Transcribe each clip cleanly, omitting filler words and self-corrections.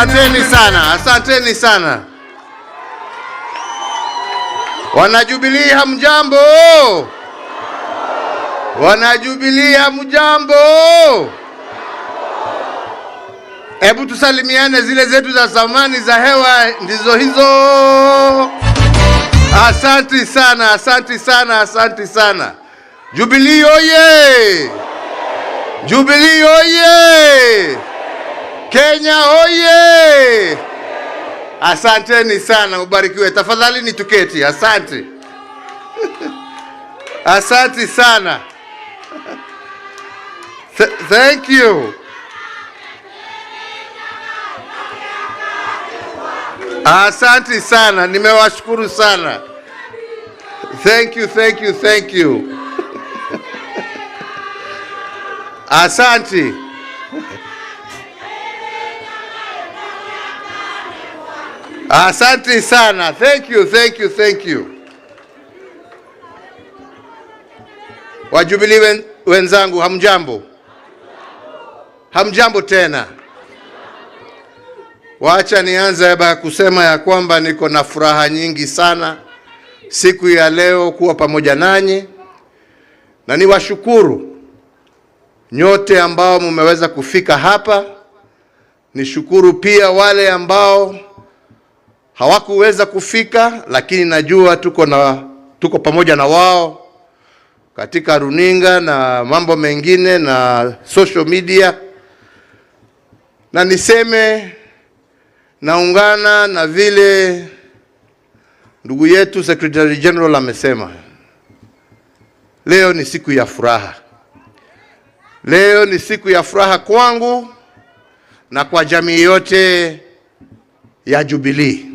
Asanteni sana, asanteni sana. Wana Jubilee hamjambo? Wana Jubilee hamjambo? Hebu tusalimiane, zile zetu za zamani za hewa ndizo hizo. Asante sana, asante sana, asante sana. Jubilee oye! Jubilee oye! Kenya oye! Asanteni sana, ubarikiwe. Tafadhali ni tuketi. Asante. Asante sana. Thank you. Asante sana, nimewashukuru sana. Thank you, thank you, thank you. Asante. Asante sana. Thank you, thank you, thank you. Wajubilee wenzangu hamjambo? Hamjambo tena. Wacha nianze kusema ya kwamba niko na furaha nyingi sana siku ya leo kuwa pamoja nanyi, na niwashukuru nyote ambao mmeweza kufika hapa. Nishukuru pia wale ambao hawakuweza kufika, lakini najua tuko pamoja na wao katika runinga na mambo mengine na social media. Na niseme naungana na vile ndugu yetu Secretary General amesema. Leo ni siku ya furaha. Leo ni siku ya furaha kwangu na kwa jamii yote ya Jubilee.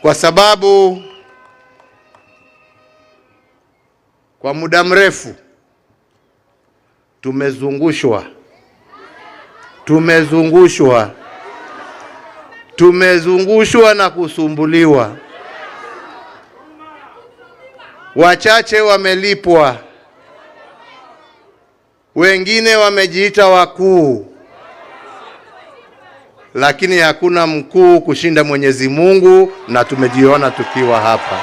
Kwa sababu kwa muda mrefu tumezungushwa na kusumbuliwa. Wachache wamelipwa, wengine wamejiita wakuu, lakini hakuna mkuu kushinda Mwenyezi Mungu, na tumejiona tukiwa hapa.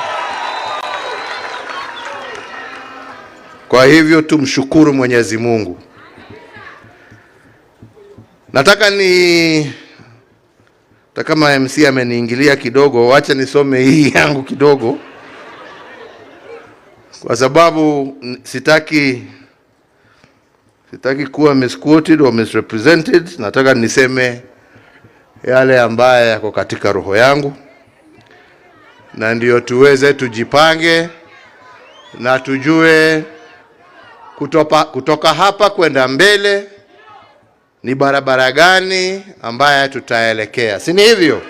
Kwa hivyo tumshukuru Mwenyezi Mungu. Nataka kama MC ameniingilia kidogo, wacha nisome hii yangu kidogo, kwa sababu sitaki kuwa misquoted or misrepresented. Nataka niseme yale ambaye yako katika roho yangu, na ndio tuweze tujipange na tujue kutoka hapa kwenda mbele ni barabara gani ambaye tutaelekea. Si ni hivyo?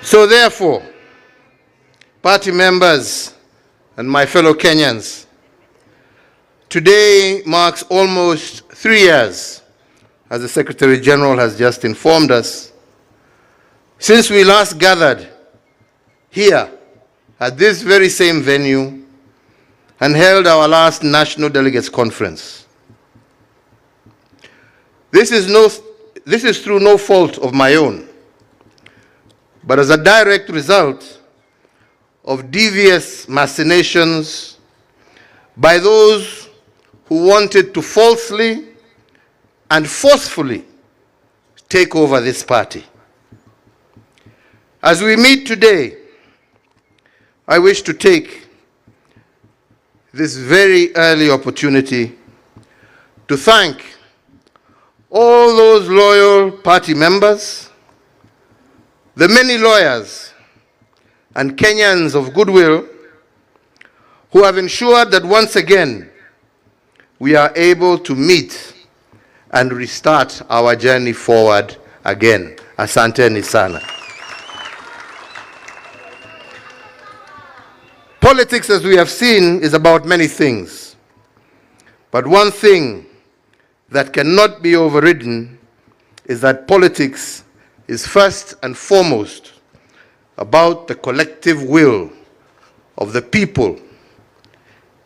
So therefore, party members and my fellow Kenyans, today marks almost 3 years, as the Secretary General has just informed us, since we last gathered here at this very same venue and held our last National Delegates Conference. This is through no fault of my own, but as a direct result of devious machinations by those who wanted to falsely and forcefully take over this party. As we meet today, I wish to take this very early opportunity to thank all those loyal party members, the many lawyers and Kenyans of goodwill who have ensured that once again we are able to meet and restart our journey forward again. Asanteni sana. Politics, as we have seen, is about many things. But one thing that cannot be overridden is that politics is first and foremost about the collective will of the people,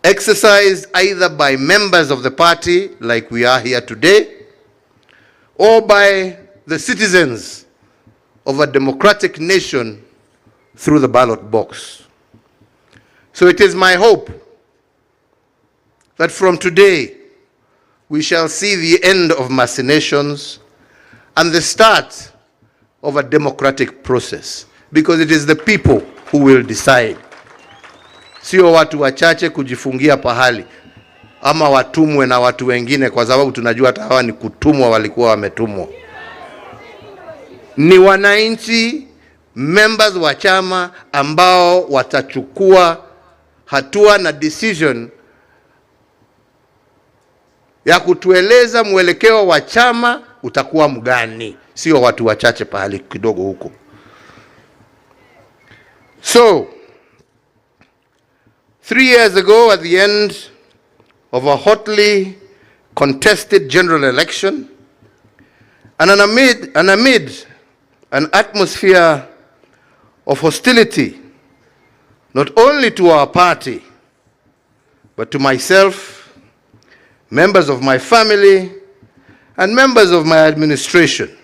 exercised either by members of the party, like we are here today, or by the citizens of a democratic nation through the ballot box. So it is my hope that from today we shall see the end of machinations and the start of a democratic process, because it is the people who will decide. Sio watu wachache kujifungia pahali ama watumwe na watu wengine, kwa sababu tunajua hata hawa ni kutumwa, walikuwa wametumwa. Ni wananchi, members wa chama ambao watachukua hatua na decision ya kutueleza mwelekeo wa chama utakuwa mgani, sio watu wachache pahali kidogo huko. So 3 years ago, at the end of a hotly contested general election, and amid an atmosphere of hostility, not only to our party, but to myself, members of my family, and members of my administration.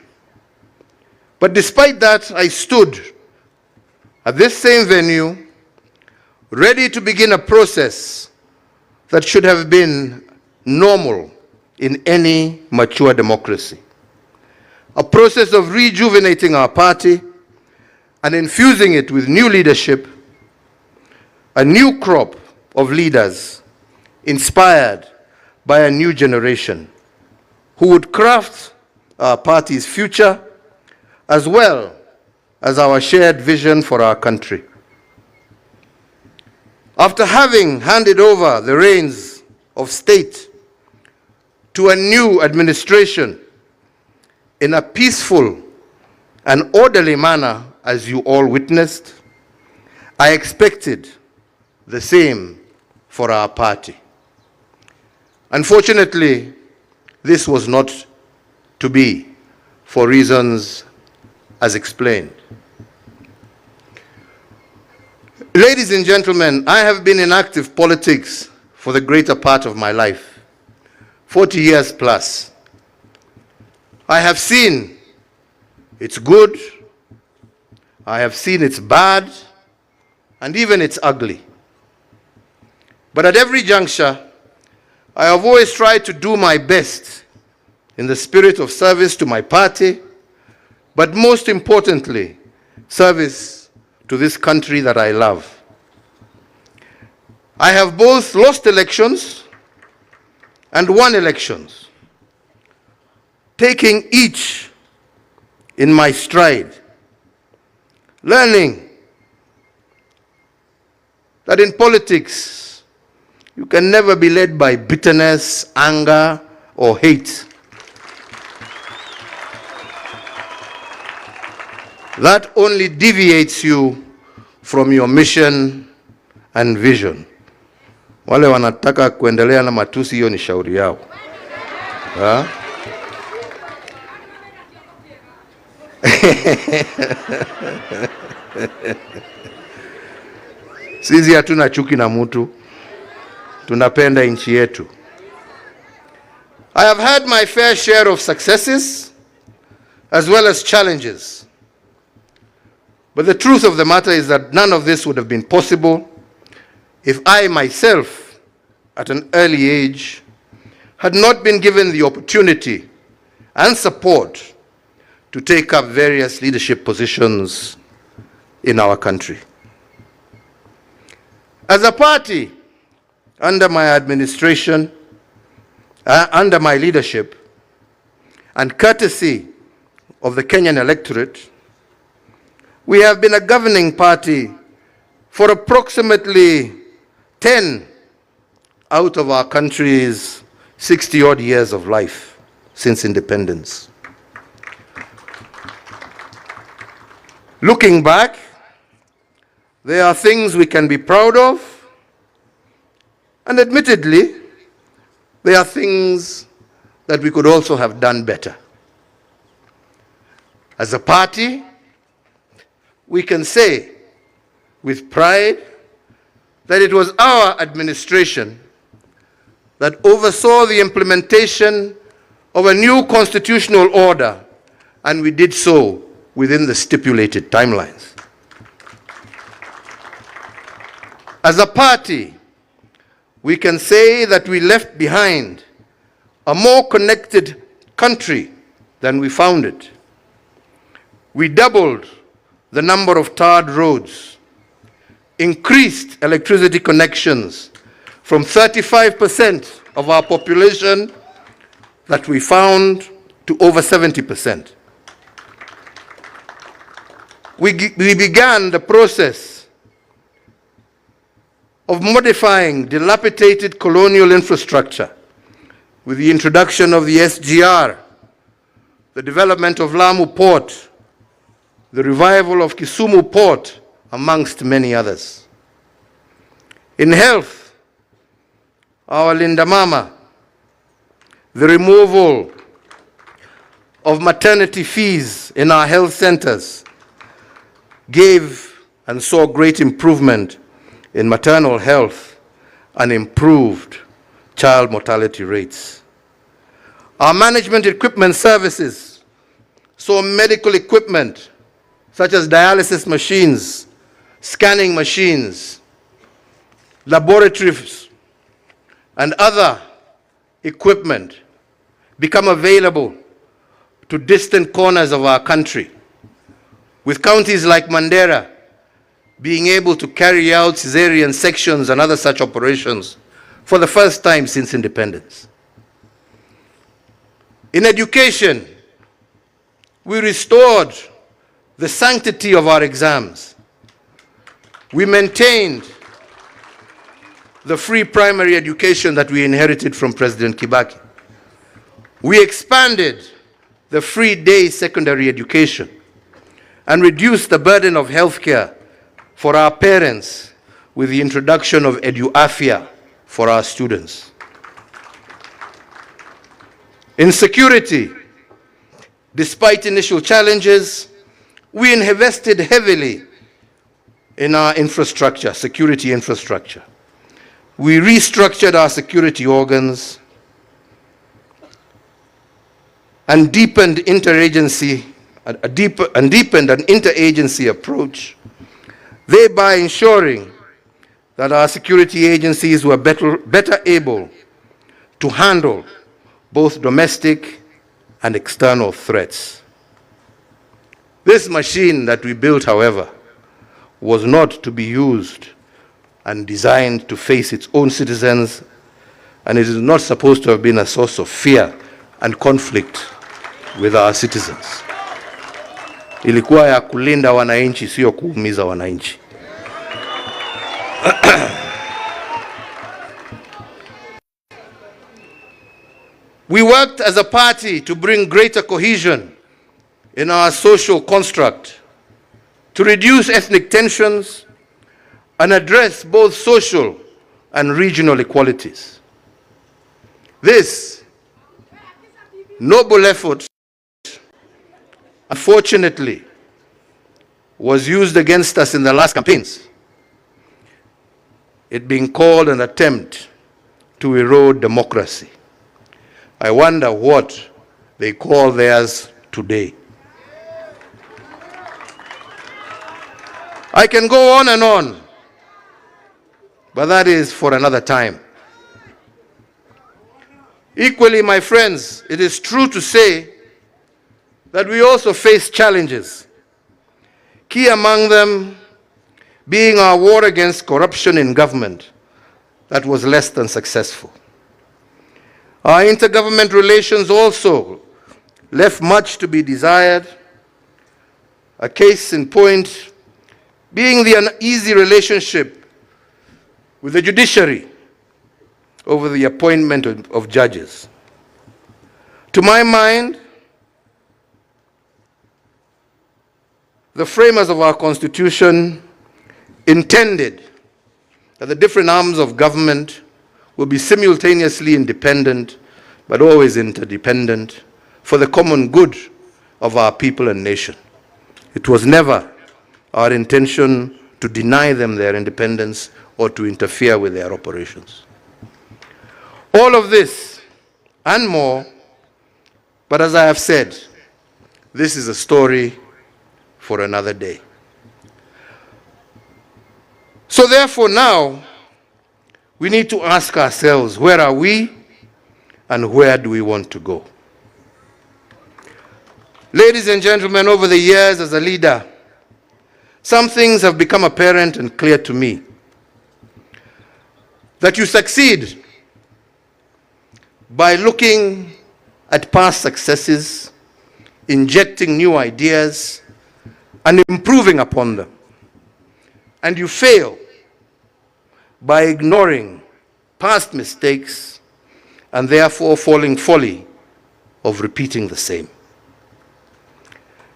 But despite that, I stood at this same venue, ready to begin a process that should have been normal in any mature democracy. A process of rejuvenating our party and infusing it with new leadership, a new crop of leaders inspired by a new generation who would craft our party's future as well as our shared vision for our country. After having handed over the reins of state to a new administration in a peaceful and orderly manner, as you all witnessed, I expected the same for our party. Unfortunately, this was not to be, for reasons as explained. Ladies and gentlemen, I have been in active politics for the greater part of my life, 40 years plus. I have seen its good, I have seen its bad, and even its ugly. But at every juncture, I have always tried to do my best in the spirit of service to my party, but most importantly, service to this country that I love. I have both lost elections and won elections, taking each in my stride, learning that in politics, you can never be led by bitterness, anger, or hate. That only deviates you from your mission and vision. Wale wanataka kuendelea na matusi, hiyo ni shauri yao. Sisi hatuna chuki na mtu, tunapenda nchi yetu. I have had my fair share of successes as well as challenges. But the truth of the matter is that none of this would have been possible if I myself, at an early age, had not been given the opportunity and support to take up various leadership positions in our country. As a party, under my administration, under my leadership, and courtesy of the Kenyan electorate, we have been a governing party for approximately 10 out of our country's 60-odd years of life since independence. Looking back, there are things we can be proud of, and admittedly, there are things that we could also have done better. As a party, we can say with pride that it was our administration that oversaw the implementation of a new constitutional order, and we did so within the stipulated timelines. As a party, we can say that we left behind a more connected country than we found it. We doubled the number of tarred roads, increased electricity connections from 35% of our population that we found to over 70%. We began the process of modifying dilapidated colonial infrastructure with the introduction of the SGR, the development of Lamu Port, the revival of Kisumu Port, amongst many others. In health, our Linda Mama, the removal of maternity fees in our health centers gave and saw great improvement in maternal health and improved child mortality rates. Our management equipment services saw medical equipment such as dialysis machines, scanning machines, laboratories, and other equipment become available to distant corners of our country, with counties like Mandera being able to carry out cesarean sections and other such operations for the first time since independence. In education, we restored the sanctity of our exams. We maintained the free primary education that we inherited from President Kibaki. We expanded the free day secondary education and reduced the burden of healthcare for our parents with the introduction of EduAfia for our students. In security, despite initial challenges, we invested heavily in our infrastructure, security infrastructure. We restructured our security organs and deepened an interagency approach, thereby ensuring that our security agencies were better able to handle both domestic and external threats. This machine that we built, however, was not to be used and designed to face its own citizens, and it is not supposed to have been a source of fear and conflict with our citizens. Ilikuwa ya kulinda wananchi, sio kuumiza wananchi. We worked as a party to bring greater cohesion in our social construct, to reduce ethnic tensions and address both social and regional inequalities. This noble effort, unfortunately, was used against us in the last campaigns, it being called an attempt to erode democracy. I wonder what they call theirs today. I can go on and on, but that is for another time. Equally, my friends, it is true to say that we also face challenges, key among them being our war against corruption in government that was less than successful. Our intergovernment relations also left much to be desired, a case in point being the uneasy relationship with the judiciary over the appointment of judges. To my mind, the framers of our Constitution intended that the different arms of government will be simultaneously independent, but always interdependent, for the common good of our people and nation. It was never our intention to deny them their independence or to interfere with their operations. All of this and more But as I have said, this is a story for another day. So therefore now, we need to ask ourselves, where are we and where do we want to go? Ladies and gentlemen, over the years as a leader, some things have become apparent and clear to me. That you succeed by looking at past successes, injecting new ideas, and improving upon them. And you fail by ignoring past mistakes and therefore falling folly of repeating the same.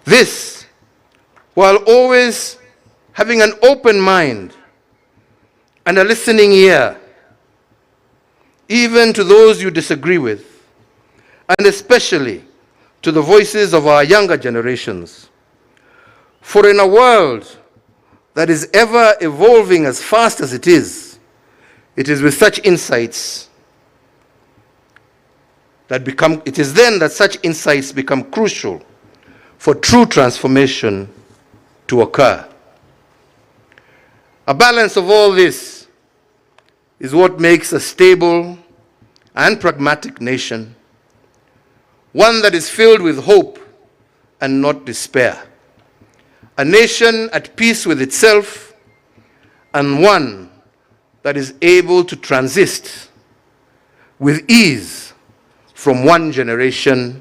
This, while always having an open mind and a listening ear, even to those you disagree with, and especially to the voices of our younger generations. For in a world that is ever evolving as fast as it is with such insights that it is then that such insights become crucial for true transformation to occur. A balance of all this is what makes a stable and pragmatic nation, one that is filled with hope and not despair, a nation at peace with itself, and one that is able to transist with ease from one generation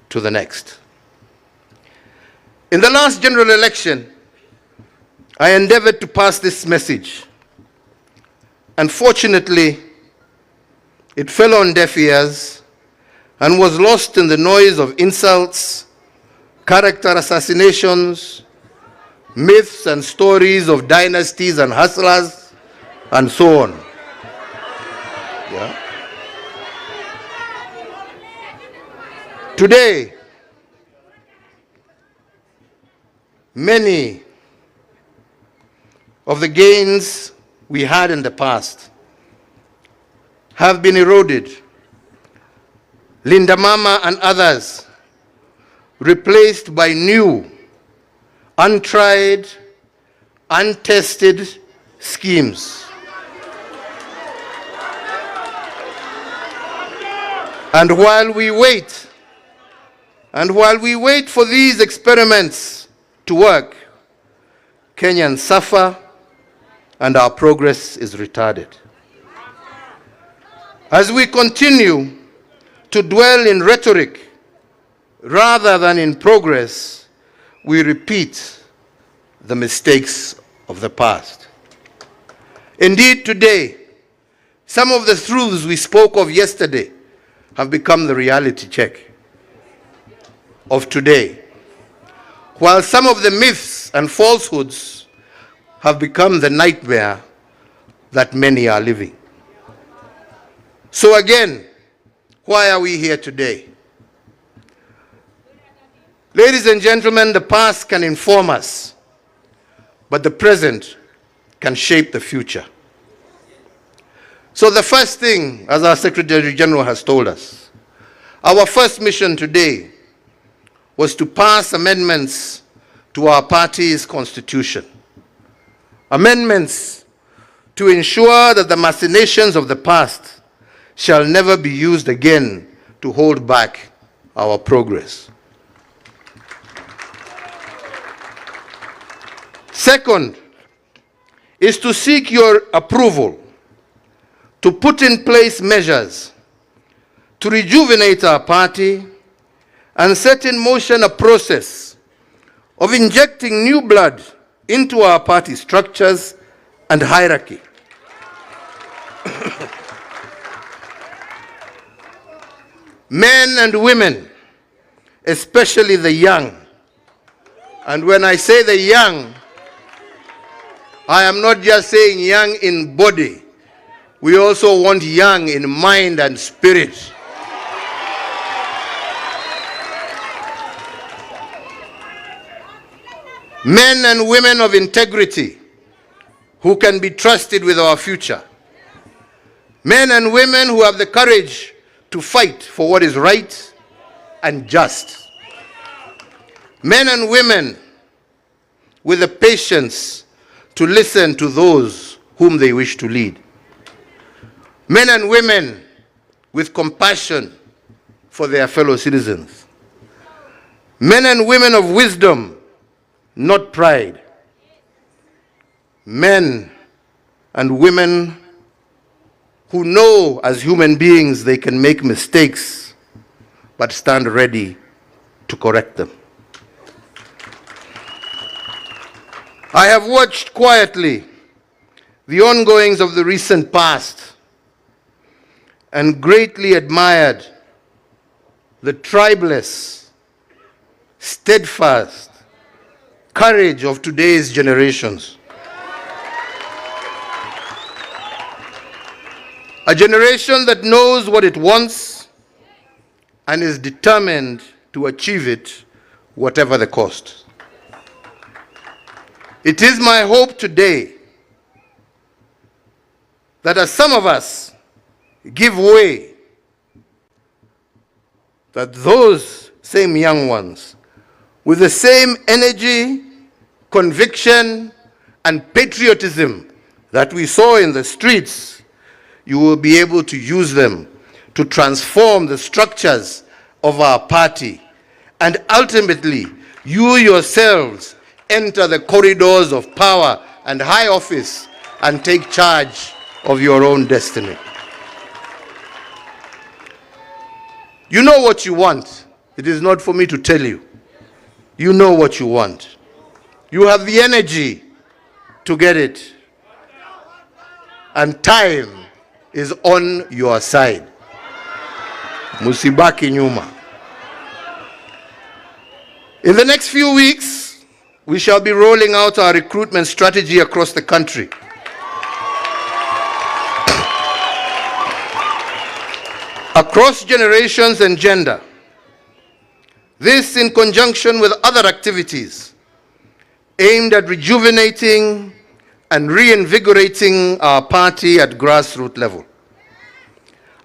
to the next. In the last general election, I endeavored to pass this message. Unfortunately, it fell on deaf ears and was lost in the noise of insults, character assassinations, myths and stories of dynasties and hustlers, and so on. Yeah. Today, many of the gains we had in the past have been eroded. Linda Mama and others replaced by new, untried, untested schemes. And while we wait for these experiments to work, Kenyans suffer and our progress is retarded. As we continue to dwell in rhetoric rather than in progress, we repeat the mistakes of the past. Indeed, today, some of the truths we spoke of yesterday have become the reality check of today, while some of the myths and falsehoods have become the nightmare that many are living. So again, why are we here today? Ladies and gentlemen, the past can inform us, but the present can shape the future. So the first thing, as our Secretary General has told us, our first mission today was to pass amendments to our party's constitution. Amendments to ensure that the machinations of the past shall never be used again to hold back our progress. Second is to seek your approval to put in place measures to rejuvenate our party and set in motion a process of injecting new blood into our party structures and hierarchy. Men and women, especially the young, and when I say the young, I am not just saying young in body. We also want young in mind and spirit. Men and women of integrity who can be trusted with our future. Men and women who have the courage to fight for what is right and just. Men and women with the patience to listen to those whom they wish to lead. Men and women with compassion for their fellow citizens. Men and women of wisdom, not pride. Men and women who know as human beings they can make mistakes, but stand ready to correct them. I have watched quietly the ongoings of the recent past and greatly admired the tribeless, steadfast courage of today's generations. A generation that knows what it wants and is determined to achieve it, whatever the cost. It is my hope today that as some of us give way, that those same young ones, with the same energy, conviction, and patriotism that we saw in the streets, you will be able to use them to transform the structures of our party. And ultimately, you yourselves enter the corridors of power and high office and take charge of your own destiny. You know what you want. It is not for me to tell you. You know what you want. You have the energy to get it. And time is on your side. Musibaki nyuma. In the next few weeks, we shall be rolling out our recruitment strategy across the country. Across generations and gender. This in conjunction with other activities aimed at rejuvenating and reinvigorating our party at grassroots level.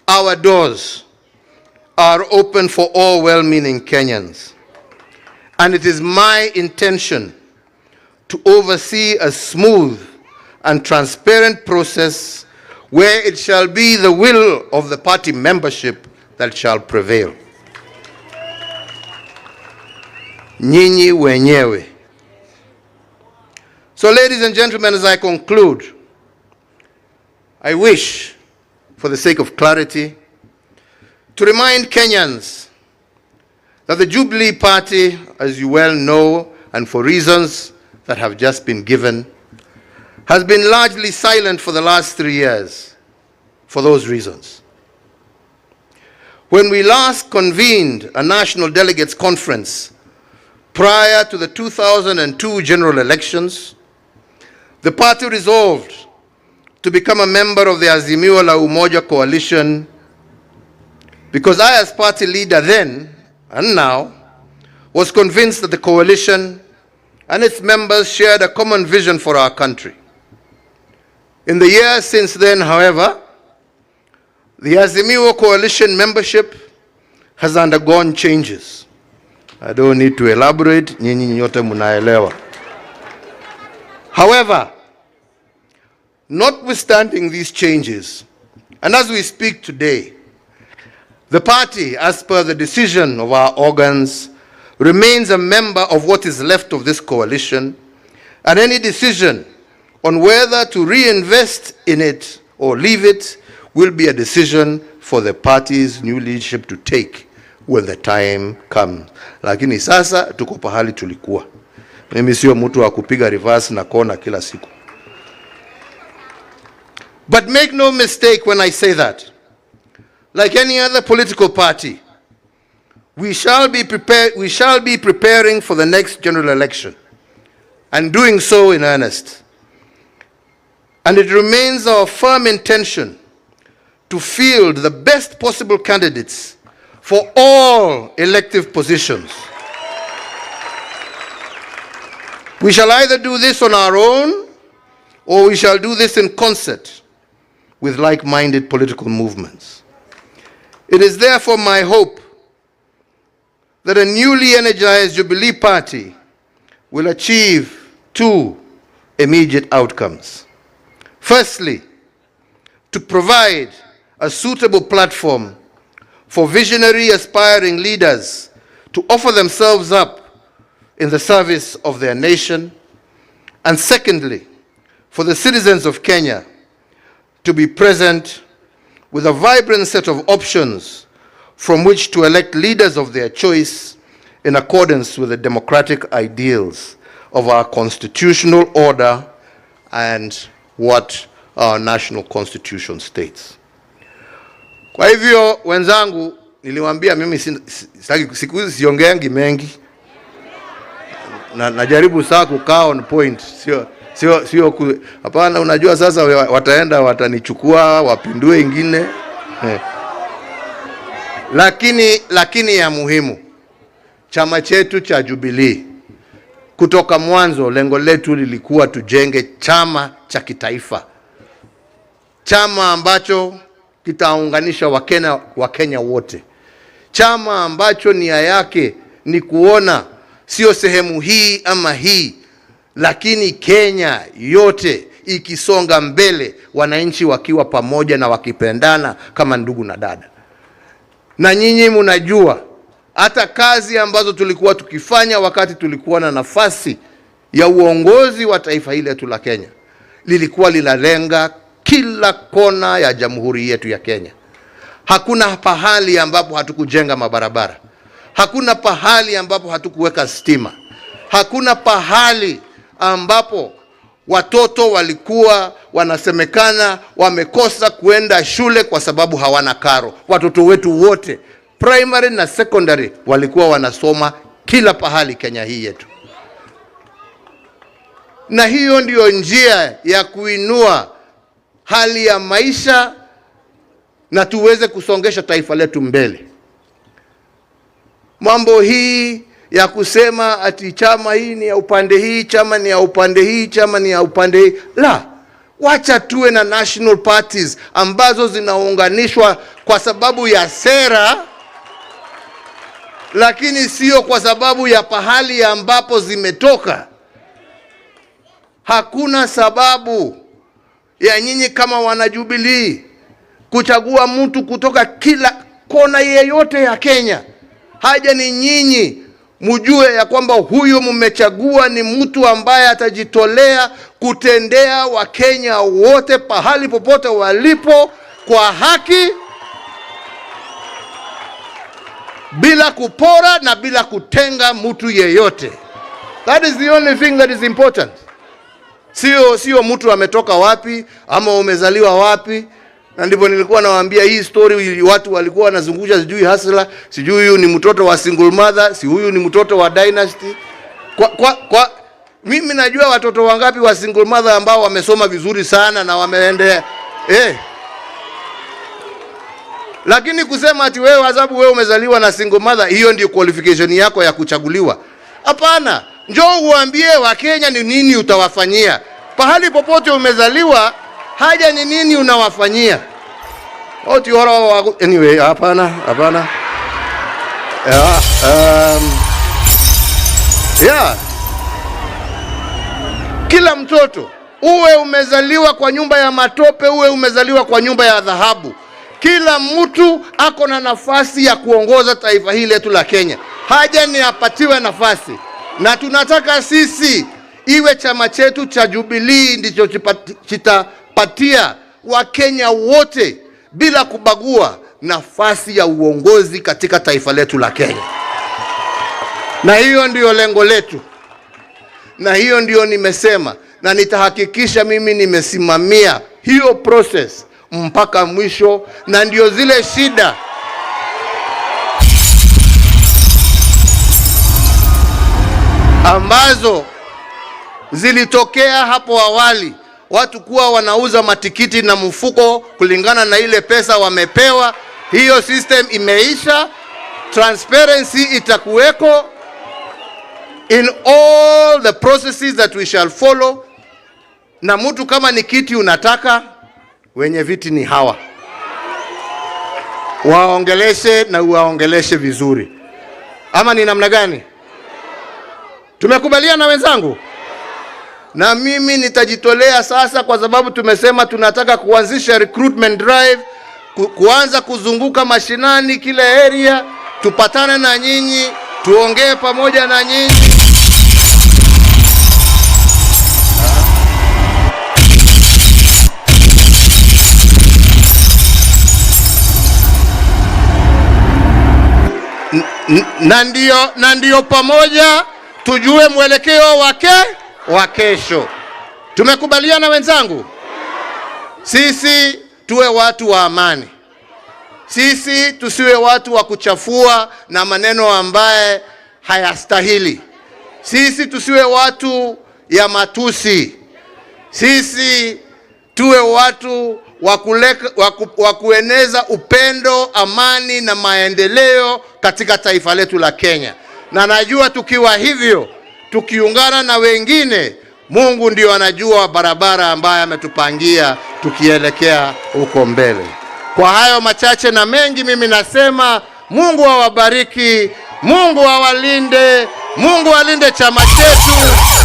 Our doors are open for all well-meaning Kenyans, and it is my intention to oversee a smooth and transparent process where it shall be the will of the party membership that shall prevail. Nyinyi wenyewe. So, ladies and gentlemen, as I conclude, I wish, for the sake of clarity, to remind Kenyans that the Jubilee Party, as you well know, and for reasons that have just been given, has been largely silent for the last 3 years for those reasons. When we last convened a national delegates conference prior to the 2002 general elections, the party resolved to become a member of the Azimio la Umoja coalition because I, as party leader then and now, was convinced that the coalition and its members shared a common vision for our country. In the years since then, however, the Azimio coalition membership has undergone changes. I don't need to elaborate, nyinyi nyote munaelewa. However, notwithstanding these changes, and as we speak today, the party, as per the decision of our organs, remains a member of what is left of this coalition, and any decision on whether to reinvest in it or leave it will be a decision for the party's new leadership to take when the time comes. Lakini sasa tuko pahali tulikuwa. Mimi sio mtu wa kupiga reverse na kona kila siku. But make no mistake when I say that. Like any other political party, we shall be preparing for the next general election, and doing so in earnest. And it remains our firm intention to field the best possible candidates for all elective positions. We shall either do this on our own, or we shall do this in concert with like-minded political movements. It is therefore my hope that a newly energized Jubilee Party will achieve two immediate outcomes. Firstly, to provide a suitable platform for visionary aspiring leaders to offer themselves up in the service of their nation. And secondly, for the citizens of Kenya to be present with a vibrant set of options from which to elect leaders of their choice in accordance with the democratic ideals of our constitutional order and what our national constitution states. Kwa hivyo wenzangu, niliwaambia mimi siku hizi siongeangi mengi, na najaribu saa kukaa on point, sio hapana. Unajua sasa wataenda watanichukua wapindue ingine lakini ya muhimu, chama chetu cha Jubilee kutoka mwanzo lengo letu lilikuwa tujenge chama cha kitaifa, chama ambacho kitaunganisha Wakenya wote, chama ambacho nia yake ni kuona sio sehemu hii ama hii, lakini Kenya yote ikisonga mbele, wananchi wakiwa pamoja na wakipendana kama ndugu na dada. Na nyinyi mnajua hata kazi ambazo tulikuwa tukifanya wakati tulikuwa na nafasi ya uongozi wa taifa hili letu la Kenya, lilikuwa linalenga kila kona ya jamhuri yetu ya Kenya. Hakuna pahali ambapo hatukujenga mabarabara, hakuna pahali ambapo hatukuweka stima, hakuna pahali ambapo watoto walikuwa wanasemekana wamekosa kuenda shule kwa sababu hawana karo. Watoto wetu wote primary na secondary walikuwa wanasoma kila pahali Kenya hii yetu. Na hiyo ndio njia ya kuinua hali ya maisha na tuweze kusongesha taifa letu mbele. Mambo hii ya kusema ati chama hii ni ya upande hii, chama ni ya upande hii, chama ni ya upande hii, la, wacha tuwe na national parties ambazo zinaunganishwa kwa sababu ya sera, lakini sio kwa sababu ya pahali ambapo zimetoka. Hakuna sababu ya nyinyi kama wana Jubilee kuchagua mtu kutoka kila kona yeyote ya Kenya. Haja ni nyinyi mjue ya kwamba huyo mmechagua ni mtu ambaye atajitolea kutendea Wakenya wote pahali popote walipo kwa haki, bila kupora na bila kutenga mtu yeyote. That is the only thing that is important. Sio mtu ametoka wapi ama umezaliwa wapi. Na ndipo nilikuwa nawaambia hii story, watu walikuwa wanazungusha sijui hasla, sijui huyu ni mtoto wa single mother, si huyu ni mtoto wa dynasty. Mimi najua watoto wangapi wa single mother ambao wamesoma vizuri sana na wameendea lakini kusema ati wewe sababu wewe umezaliwa na single mother, hiyo ndio qualification yako ya kuchaguliwa. Hapana, njoo uambie Wakenya ni nini utawafanyia. Pahali popote umezaliwa, haja ni nini unawafanyia. Anyway, hapana. Kila mtoto, uwe umezaliwa kwa nyumba ya matope, uwe umezaliwa kwa nyumba ya dhahabu, kila mtu ako na nafasi ya kuongoza taifa hili letu la Kenya. Haja ni apatiwe nafasi. Na tunataka sisi iwe chama chetu cha Jubilee ndicho kitapatia Wakenya wote bila kubagua nafasi ya uongozi katika taifa letu la Kenya. Na hiyo ndio lengo letu. Na hiyo ndio nimesema, na nitahakikisha mimi nimesimamia hiyo process mpaka mwisho. Na ndio zile shida ambazo zilitokea hapo awali, watu kuwa wanauza matikiti na mfuko kulingana na ile pesa wamepewa. Hiyo system imeisha. Transparency itakuweko in all the processes that we shall follow. Na mtu kama ni kiti unataka, wenye viti ni hawa, waongeleshe na uwaongeleshe vizuri. Ama ni namna gani? Tumekubaliana wenzangu? Na mimi nitajitolea sasa, kwa sababu tumesema tunataka kuanzisha recruitment drive, kuanza kuzunguka mashinani kila area, tupatane na nyinyi, tuongee pamoja na nyinyi. Na ndio pamoja tujue mwelekeo wa kesho. Tumekubaliana wenzangu? Sisi tuwe watu wa amani. Sisi tusiwe watu wa kuchafua na maneno ambaye hayastahili. Sisi tusiwe watu ya matusi. Sisi tuwe watu wa kueneza upendo, amani na maendeleo katika taifa letu la Kenya. Na najua tukiwa hivyo, tukiungana na wengine, Mungu ndio anajua barabara ambayo ametupangia tukielekea huko mbele. Kwa hayo machache na mengi, mimi nasema Mungu awabariki, Mungu awalinde, Mungu alinde chama chetu,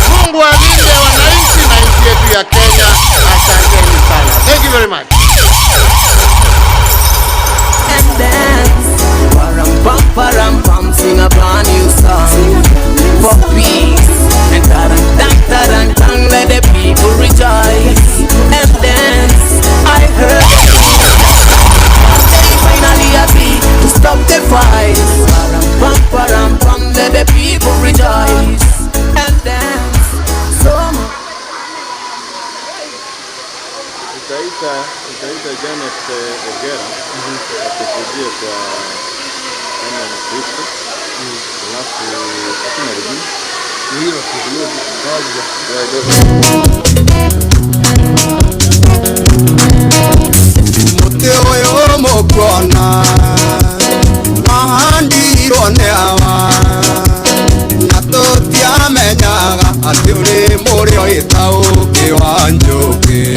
Mungu alinde wananchi na nchi yetu ya Kenya. Asanteni sana. Thank you very much. And dance, param pam, sing a brand new song for peace. And tarang, let the people rejoice. And dance, I heard they finally happy to stop the fight. Param pam, let the people rejoice. And dance, so Itaita Janet Ogera atukujie kwa kama Mkristo, alafu hakuna lingine hilo kuzungumza Muteo yo mokona mahandiro neawa natotia menyaga ati uri murio itauki wanjuki